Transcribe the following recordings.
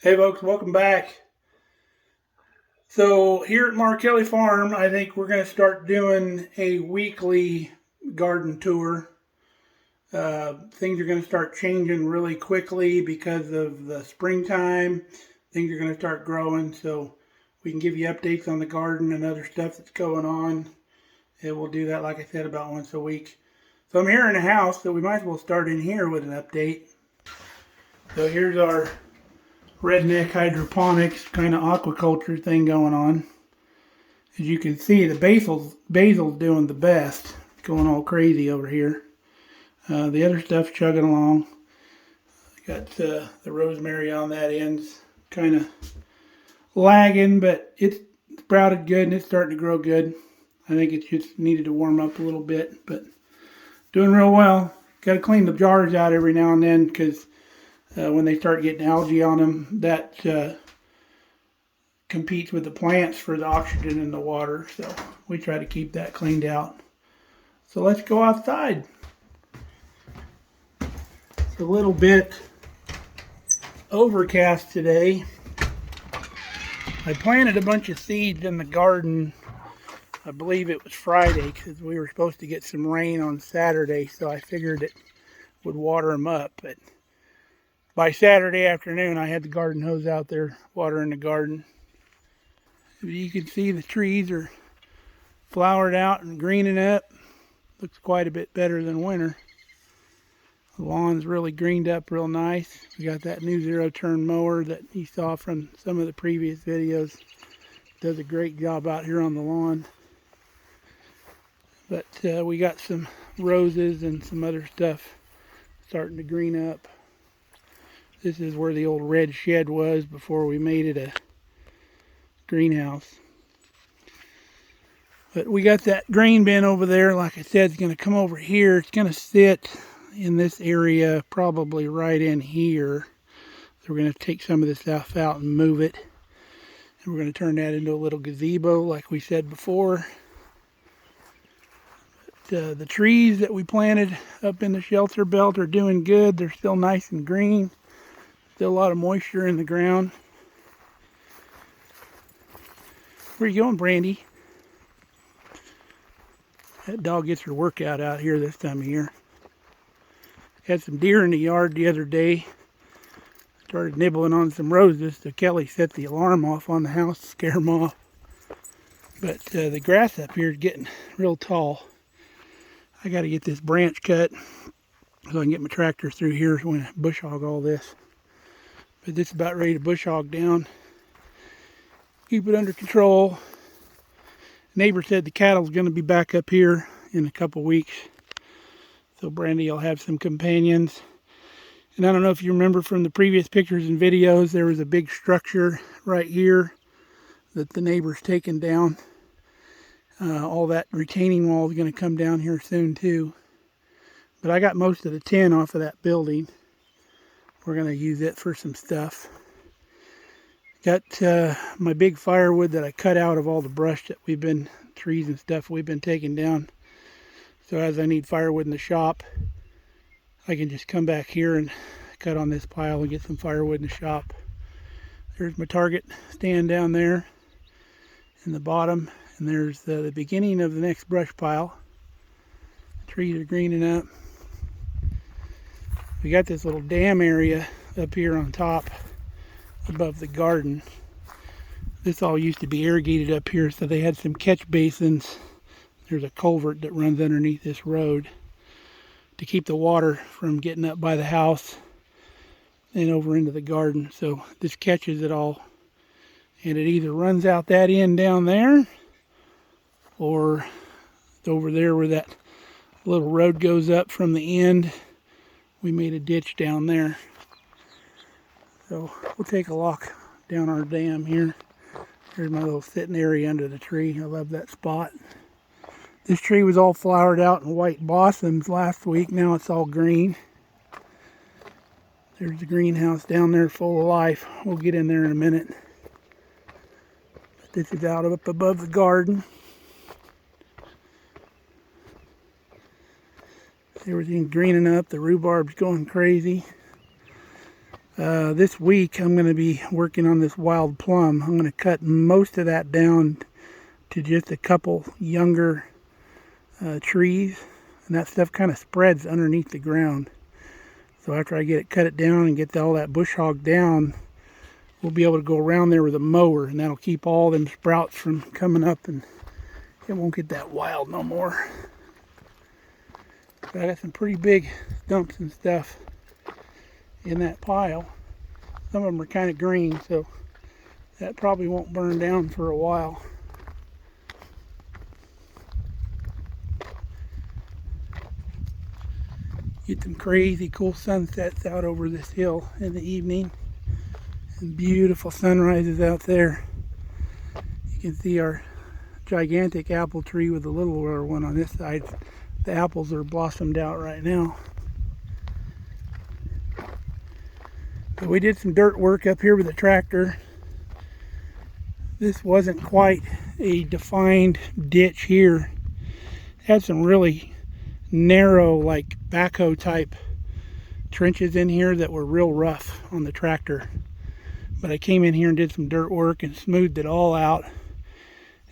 Hey folks, welcome back. So here at Mark Kelly Farm, I think we're going to start doing a weekly garden tour. Things are going to start changing really quickly because of the springtime. Things are going to start growing, so we can give you updates on the garden and other stuff that's going on. And we'll do that, like I said, about once a week. So I'm here in the house, so we might as well start in here with an update. So here's our redneck hydroponics kind of aquaculture thing going on. As you can see, the basil's doing the best. It's going all crazy over here. The other stuff's chugging along. Got the rosemary on that end's kind of lagging, but it's sprouted good and it's starting to grow good. I think it just needed to warm up a little bit, but doing real well. Got to clean the jars out every now and then because when they start getting algae on them, that competes with the plants for the oxygen in the water. So we try to keep that cleaned out. So let's go outside. It's a little bit overcast today. I planted a bunch of seeds in the garden. I believe it was Friday because we were supposed to get some rain on Saturday, so I figured it would water them up. But by Saturday afternoon, I had the garden hose out there watering the garden. You can see the trees are flowered out and greening up. Looks quite a bit better than winter. The lawn's really greened up real nice. We got that new zero-turn mower that you saw from some of the previous videos. Does a great job out here on the lawn. But we got some roses and some other stuff starting to green up. This is where the old red shed was before we made it a greenhouse. But we got that grain bin over there. Like I said, it's going to come over here. It's going to sit in this area, probably right in here. So we're going to take some of this stuff out and move it. And we're going to turn that into a little gazebo like we said before. But, the trees that we planted up in the shelter belt are doing good. They're still nice and green. Still a lot of moisture in the ground. Where are you going, Brandy? That dog gets her workout out here this time of year. Had some deer in the yard the other day. Started nibbling on some roses, so Kelly set the alarm off on the house to scare them off. But the grass up here is getting real tall. I got to get this branch cut so I can get my tractor through here when I bush hog all this. But this is about ready to bush hog down. Keep it under control. Neighbor said the cattle's going to be back up here in a couple weeks. So Brandy will have some companions. And I don't know if you remember from the previous pictures and videos, there was a big structure right here that the neighbor's taken down. All that retaining wall is going to come down here soon too. But I got most of the tin off of that building. We're going to use it for some stuff. Got my big firewood that I cut out of all the brush that trees and stuff we've been taking down. So as I need firewood in the shop, I can just come back here and cut on this pile and get some firewood in the shop. There's my target stand down there in the bottom. And there's the beginning of the next brush pile. Trees are greening up. We got this little dam area up here on top above the garden. This all used to be irrigated up here, so they had some catch basins. There's a culvert that runs underneath this road to keep the water from getting up by the house and over into the garden. So this catches it all. And it either runs out that end down there, or over there where that little road goes up from the end. We made a ditch down there. So we'll take a walk down our dam here. Here's my little sitting area under the tree. I love that spot. This tree was all flowered out in white blossoms last week. Now it's all green. There's the greenhouse down there full of life. We'll get in there in a minute. But this is out up above the garden. Everything's greening up. The rhubarb's going crazy. This week I'm going to be working on this wild plum. I'm going to cut most of that down to just a couple younger trees, and that stuff kind of spreads underneath the ground. So after I cut it down and get all that bush hog down, we'll be able to go around there with a mower, and that'll keep all them sprouts from coming up, and it won't get that wild no more. But I got some pretty big stumps and stuff in that pile. Some of them are kind of green, so that probably won't burn down for a while. Get some crazy cool sunsets out over this hill in the evening, and beautiful sunrises out there. You can see our gigantic apple tree with the littler one on this side. The apples are blossomed out right now. So we did some dirt work up here with the tractor. This wasn't quite a defined ditch here. It had some really narrow, like backhoe type trenches in here that were real rough on the tractor. But I came in here and did some dirt work and smoothed it all out.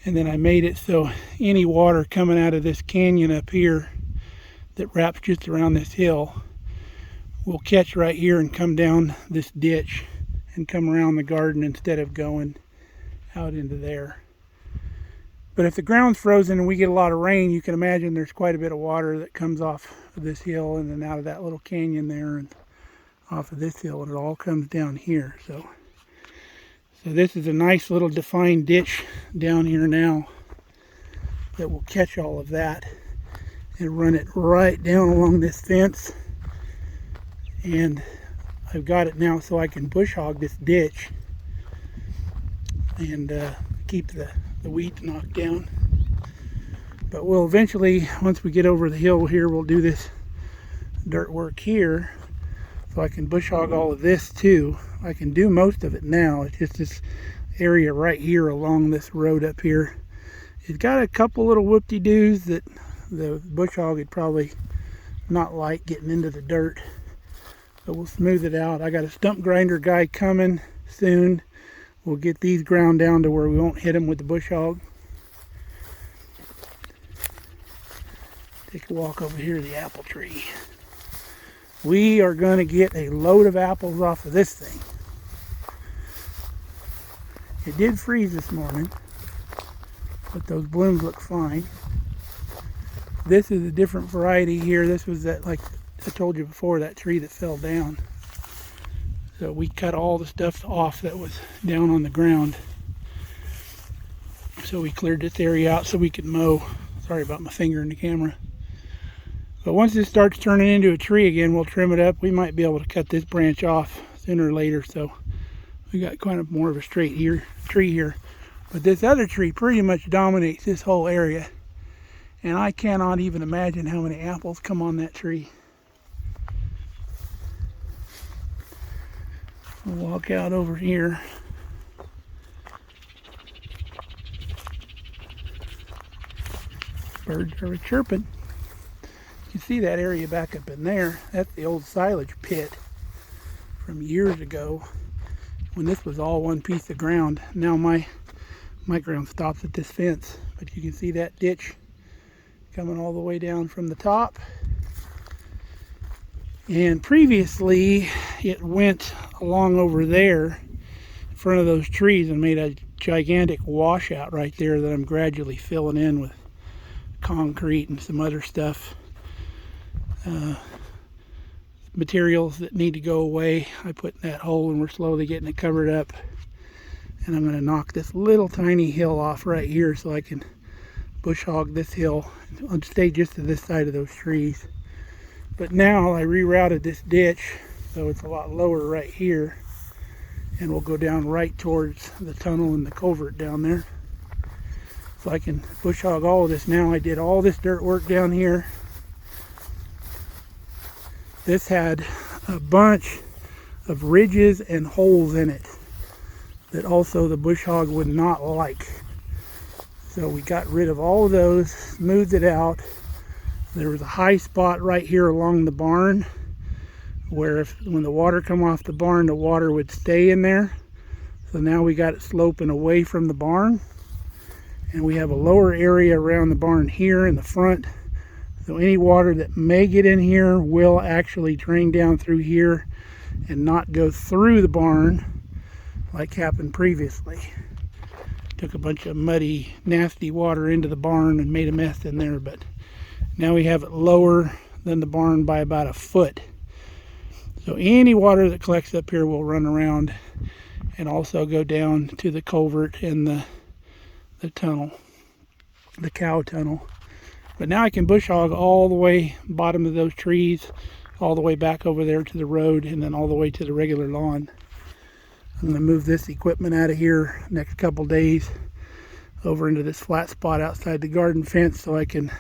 And then I made it so any water coming out of this canyon up here that wraps just around this hill will catch right here and come down this ditch and come around the garden instead of going out into there. But if the ground's frozen and we get a lot of rain, you can imagine there's quite a bit of water that comes off of this hill and then out of that little canyon there and off of this hill, and it all comes down here. So this is a nice little defined ditch down here now that will catch all of that and run it right down along this fence. And I've got it now so I can bush hog this ditch and keep the weeds knocked down. But we'll eventually, once we get over the hill here, we'll do this dirt work here so I can bush hog all of this too. I can do most of it now. It's just this area right here along this road up here. It's got a couple little whoop-de-doos that the bush hog would probably not like getting into the dirt. But we'll smooth it out. I got a stump grinder guy coming soon. We'll get these ground down to where we won't hit them with the bush hog. Take a walk over here to the apple tree. We are going to get a load of apples off of this thing. It did freeze this morning, but those blooms look fine. This is a different variety here. This was that, like I told you before, that tree that fell down. So we cut all the stuff off that was down on the ground. So we cleared this area out so we could mow. Sorry about my finger in the camera. But once this starts turning into a tree again, we'll trim it up. We might be able to cut this branch off sooner or later. So we got kind of more of a straight tree here. But this other tree pretty much dominates this whole area. And I cannot even imagine how many apples come on that tree. We'll walk out over here. Birds are chirping. You can see that area back up in there. That's the old silage pit from years ago when this was all one piece of ground. Now my ground stops at this fence, but you can see that ditch coming all the way down from the top. And previously it went along over there in front of those trees and made a gigantic washout right there that I'm gradually filling in with concrete and some other stuff. Materials that need to go away I put in that hole, and we're slowly getting it covered up. And I'm going to knock this little tiny hill off right here so I can bush hog this hill. I'll stay just to this side of those trees. But now I rerouted this ditch so it's a lot lower right here, and we'll go down right towards the tunnel and the culvert down there. So I can bush hog all of this now. I did all this dirt work down here. This had a bunch of ridges and holes in it that also the bush hog would not like. So we got rid of all of those, smoothed it out. There was a high spot right here along the barn where when the water come off the barn, the water would stay in there. So now we got it sloping away from the barn, and we have a lower area around the barn here in the front. So any water that may get in here will actually drain down through here and not go through the barn like happened previously. Took a bunch of muddy, nasty water into the barn and made a mess in there, but now we have it lower than the barn by about a foot. So any water that collects up here will run around and also go down to the culvert and the tunnel, the cow tunnel. But now I can bush hog all the way bottom of those trees, all the way back over there to the road, and then all the way to the regular lawn. I'm going to move this equipment out of here next couple days over into this flat spot outside the garden fence so I can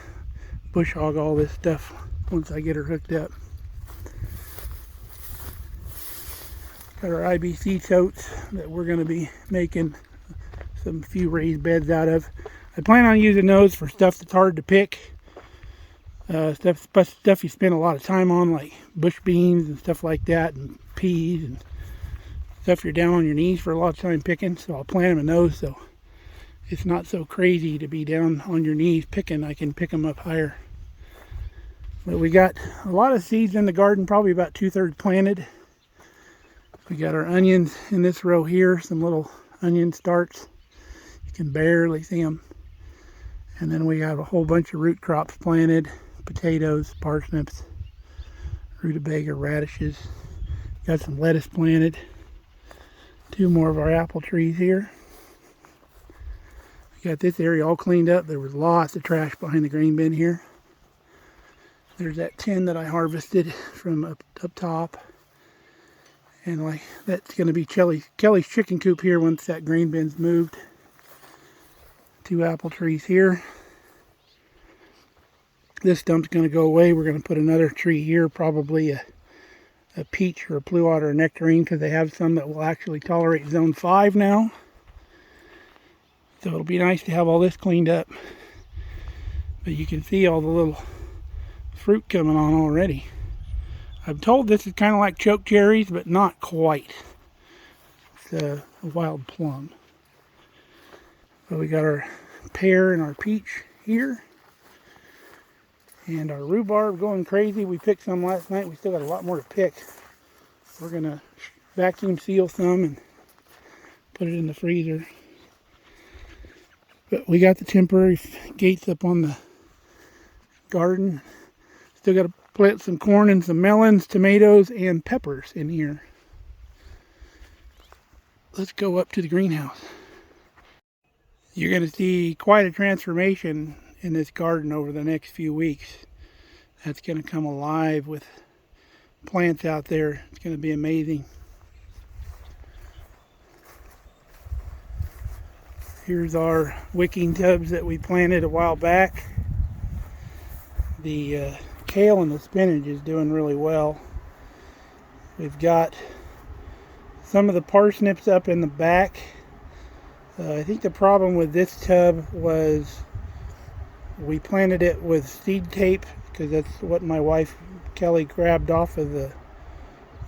bush hog all this stuff once I get her hooked up. Got our IBC totes that we're going to be making some few raised beds out of. I plan on using those for stuff that's hard to pick. Stuff you spend a lot of time on, like bush beans and stuff like that, and peas and stuff you're down on your knees for a lot of time picking. So I'll plant them in those so it's not so crazy to be down on your knees picking. I can pick them up higher. But we got a lot of seeds in the garden, probably about 2/3 planted. We got our onions in this row here, some little onion starts. You can barely see them. And then we have a whole bunch of root crops planted, potatoes, parsnips, rutabaga, radishes. Got some lettuce planted. 2 more of our apple trees here. We got this area all cleaned up. There was lots of trash behind the grain bin here. There's that tin that I harvested from up top. And like that's going to be Kelly's chicken coop here once that grain bin's moved. 2 apple trees here. This stump's going to go away. We're going to put another tree here, probably a peach or a pluot or a nectarine, because they have some that will actually tolerate zone 5 now. So it'll be nice to have all this cleaned up. But you can see all the little fruit coming on already. I'm told this is kind of like choke cherries, but not quite. It's a wild plum. So we got our pear and our peach here. And our rhubarb going crazy. We picked some last night. We still got a lot more to pick. We're going to vacuum seal some and put it in the freezer. But we got the temporary gates up on the garden. Still got to plant some corn and some melons, tomatoes, and peppers in here. Let's go up to the greenhouse. You're going to see quite a transformation in this garden over the next few weeks. That's going to come alive with plants out there. It's going to be amazing. Here's our wicking tubs that we planted a while back. The kale and the spinach is doing really well. We've got some of the parsnips up in the back. I think the problem with this tub was we planted it with seed tape, because that's what my wife Kelly grabbed off of the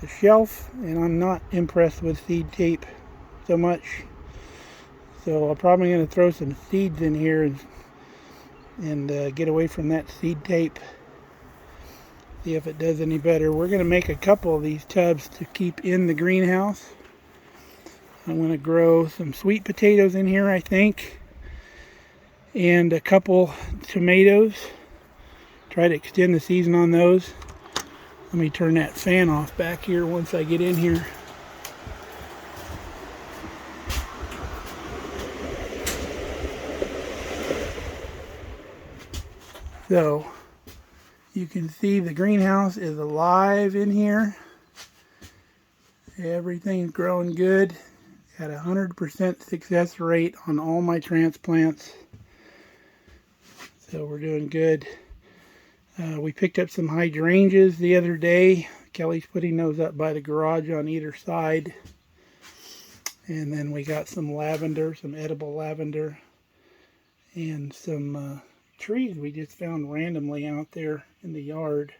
shelf, and I'm not impressed with seed tape so much. So I'm probably going to throw some seeds in here and get away from that seed tape. See if it does any better. We're going to make a couple of these tubs to keep in the greenhouse. I'm going to grow some sweet potatoes in here, I think, and a couple tomatoes. Try to extend the season on those. Let me turn that fan off back here once I get in here. So you can see the greenhouse is alive in here. Everything's growing good. Had a 100% success rate on all my transplants. So we're doing good. We picked up some hydrangeas the other day. Kelly's putting those up by the garage on either side. And then we got some lavender, some edible lavender, and some trees we just found randomly out there in the yard.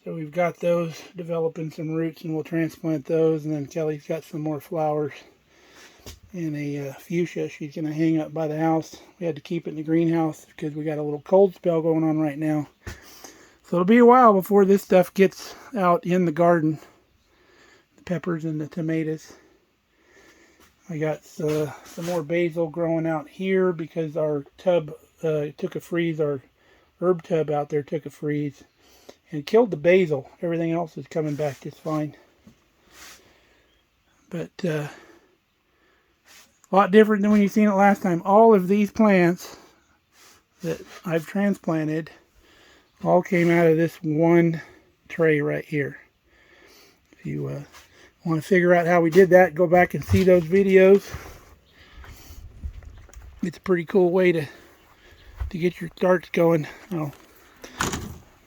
So we've got those developing some roots, and we'll transplant those. And then Kelly's got some more flowers in a fuchsia she's going to hang up by the house. We had to keep it in the greenhouse because we got a little cold spell going on right now. So it'll be a while before this stuff gets out in the garden. The peppers and the tomatoes. I got some more basil growing out here because our tub took a freeze. Our herb tub out there took a freeze and killed the basil. Everything else is coming back just fine. But a lot different than when you seen it last time. All of these plants that I've transplanted all came out of this one tray right here. If you want to figure out how we did that, go back and see those videos. It's a pretty cool way to get your starts going. Oh,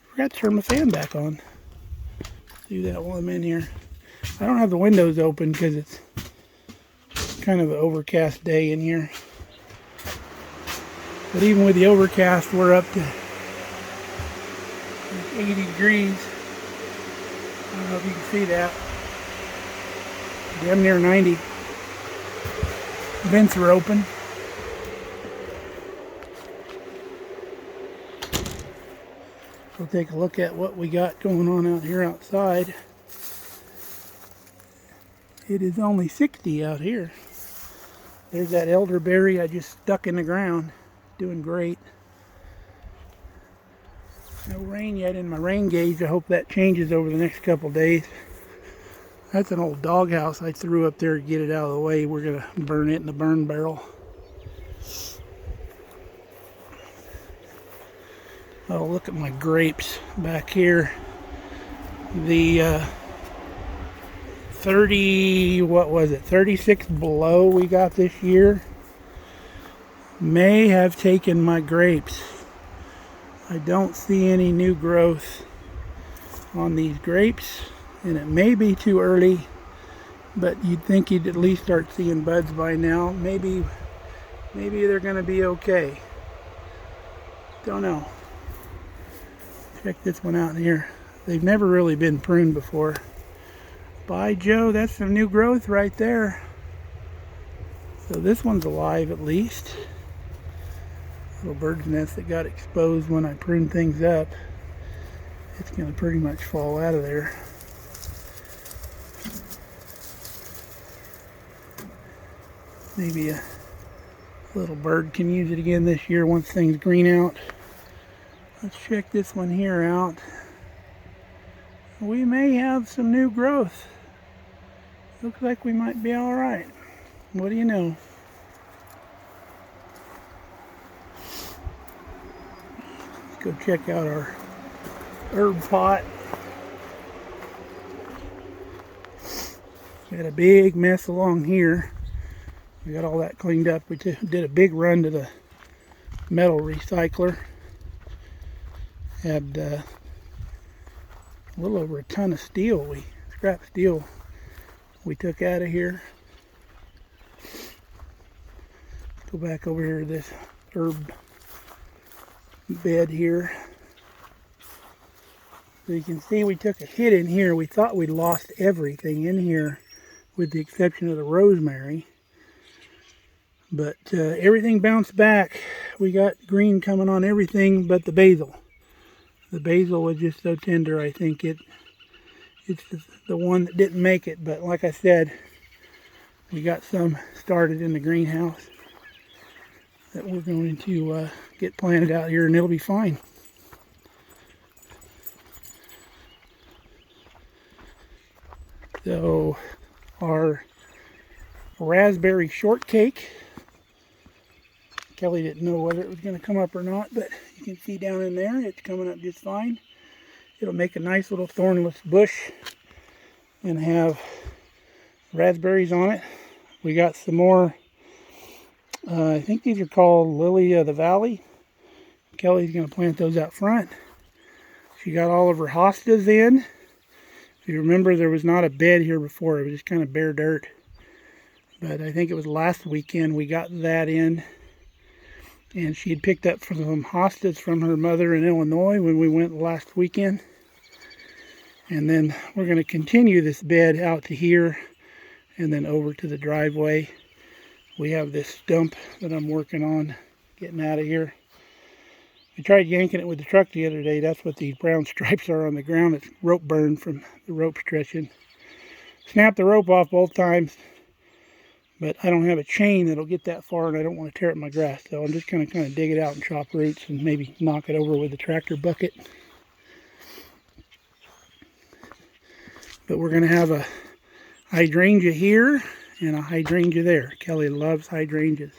forgot to turn my fan back on. Do that while I'm in here. I don't have the windows open because it's kind of an overcast day in here. But even with the overcast, we're up to 80 degrees. I don't know if you can see that. Damn near 90. Vents are open. We'll take a look at what we got going on out here outside. It is only 60 out here. There's that elderberry I just stuck in the ground. Doing great. No rain yet in my rain gauge. I hope that changes over the next couple days. That's an old doghouse I threw up there to get it out of the way. We're going to burn it in the burn barrel. Oh, look at my grapes back here. The 36 below we got this year may have taken my grapes. I don't see any new growth on these grapes, and it may be too early, but you'd think you'd at least start seeing buds by now. Maybe they're going to be okay. Don't know. Check this one out here. They've never really been pruned before. By Joe, that's some new growth right there. So this one's alive at least. Little bird's nest that got exposed when I pruned things up. It's going to pretty much fall out of there. Maybe a little bird can use it again this year once things green out. Let's check this one here out. We may have some new growth. Looks like we might be all right. What do you know? Let's go check out our herb pot. We had a big mess along here. We got all that cleaned up. We did a big run to the metal recycler. Had a little over a ton of steel. Scrap steel we took out of here. Go back over here to this herb bed here. So you can see we took a hit in here. We thought we'd lost everything in here with the exception of the rosemary. But everything bounced back. We got green coming on everything but the basil. The basil was just so tender, I think it's the one that didn't make it. But like I said, we got some started in the greenhouse that we're going to get planted out here, and it'll be fine. So our raspberry shortcake, Kelly didn't know whether it was going to come up or not, but you can see down in there it's coming up just fine. It'll make a nice little thornless bush and have raspberries on it. We got some more, I think these are called Lily of the Valley. Kelly's going to plant those out front. She got all of her hostas in. If you remember, there was not a bed here before. It was just kind of bare dirt. But I think it was last weekend we got that in. And she had picked up some hostas from her mother in Illinois when we went last weekend. And then we're going to continue this bed out to here and then over to the driveway. We have this stump that I'm working on getting out of here. I tried yanking it with the truck the other day. That's what these brown stripes are on the ground. It's rope burn from the rope stretching. Snapped the rope off both times, but I don't have a chain that'll get that far, and I don't want to tear up my grass. So I'm just going to kind of dig it out and chop roots and maybe knock it over with the tractor bucket. But we're going to have a hydrangea here and a hydrangea there. Kelly loves hydrangeas.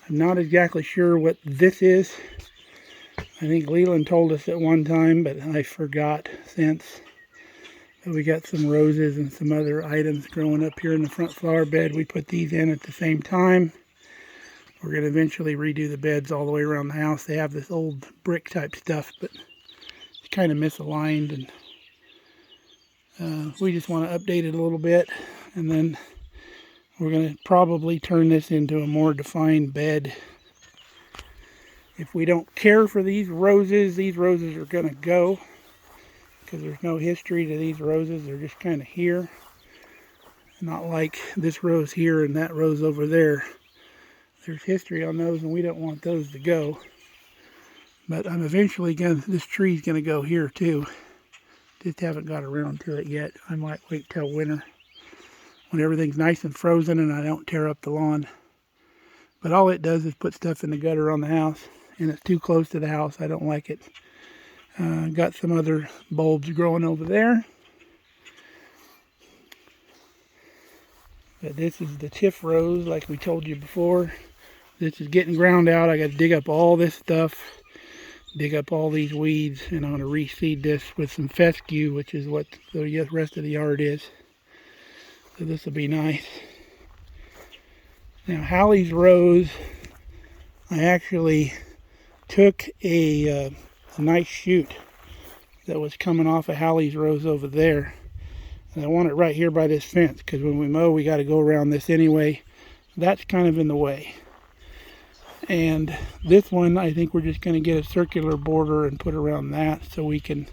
I'm not exactly sure what this is. I think Leland told us at one time, but I forgot since. But we got some roses and some other items growing up here in the front flower bed. We put these in at the same time. We're going to eventually redo the beds all the way around the house. They have this old brick type stuff, but it's kind of misaligned, and we just want to update it a little bit. And then we're going to probably turn this into a more defined bed. If we don't care for these roses are going to go, because there's no history to these roses. They're just kind of here. Not like this rose here and that rose over there. There's history on those, and we don't want those to go. But I'm eventually this tree's going to go here too. Just haven't got around to it yet. I might wait till winter when everything's nice and frozen and I don't tear up the lawn. But all it does is put stuff in the gutter on the house, and it's too close to the house. I don't like it. Got some other bulbs growing over there. But this is the tiff rose, like we told you before. This is getting ground out. I got to dig up all this stuff, dig up all these weeds, and I'm going to reseed this with some fescue, which is what the rest of the yard is. So this will be nice. Now, Hallie's rose, I actually took a nice shoot that was coming off of Hallie's rose over there, and I want it right here by this fence, because when we mow we got to go around this anyway. That's kind of in the way. And this one, I think we're just going to get a circular border and put around that so we can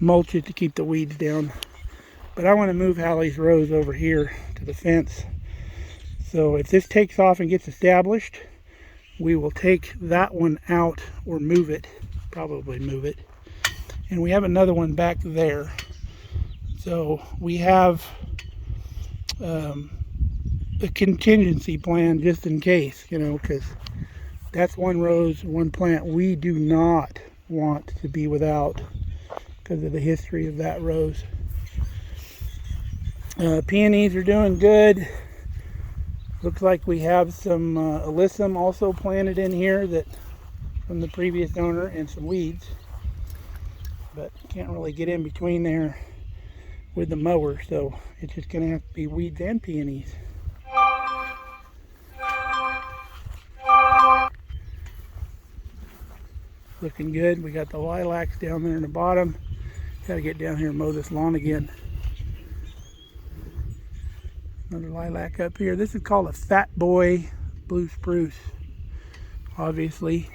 mulch it to keep the weeds down. But I want to move Hallie's rose over here to the fence. So if this takes off and gets established, we will take that one out or move it, probably move it. And we have another one back there. So we have a contingency plan just in case, because that's one rose, one plant we do not want to be without because of the history of that rose. Peonies are doing good. Looks like we have some alyssum also planted in here that from the previous owner, and some weeds. But can't really get in between there with the mower, so it's just going to have to be weeds and peonies. Looking good. We got the lilacs down there in the bottom. Got to get down here and mow this lawn again. Another lilac up here. This is called a Fat Boy Blue Spruce. Obviously,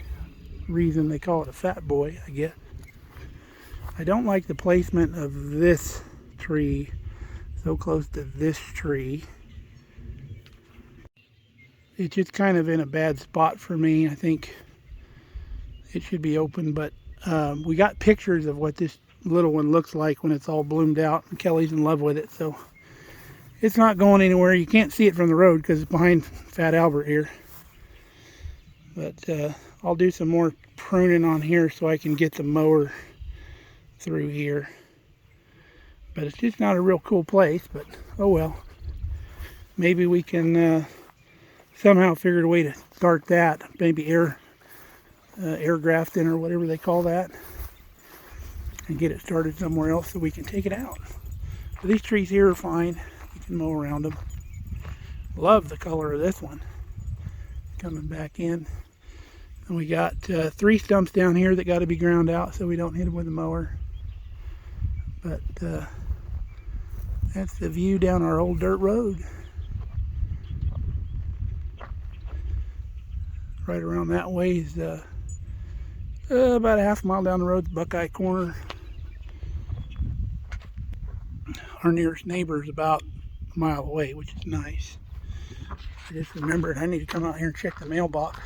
reason they call it a Fat Boy, I guess. I don't like the placement of this tree so close to this tree. It's just kind of in a bad spot for me. I think it should be open, but we got pictures of what this little one looks like when it's all bloomed out, and Kelly's in love with it, so it's not going anywhere. You can't see it from the road because it's behind Fat Albert here. But I'll do some more pruning on here so I can get the mower through here. But it's just not a real cool place, but oh well. Maybe we can somehow figure a way to start that. Maybe air grafting or whatever they call that. And get it started somewhere else so we can take it out. But these trees here are fine. We can mow around them. Love the color of this one. Coming back in. And we got 3 stumps down here that got to be ground out so we don't hit them with the mower. But that's the view down our old dirt road. Right around that way is about a half mile down the road, Buckeye Corner. our nearest neighbor is about a mile away, which is nice. I just remembered I need to come out here and check the mailbox.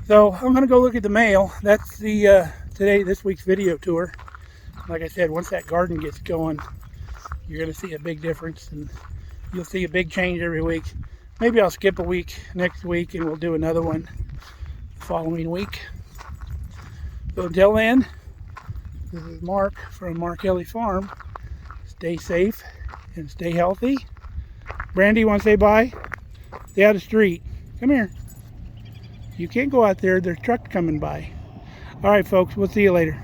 So I'm going to go look at the mail. That's the this week's video tour. Like I said, once that garden gets going, you're going to see a big difference, and you'll see a big change every week. Maybe I'll skip a week next week and we'll do another one the following week. So until then, this is Mark from Mark Kelly Farm. Stay safe and stay healthy. Brandy, you want to say bye? Stay out of the street. Come here. You can't go out there. There's trucks coming by. All right, folks. We'll see you later.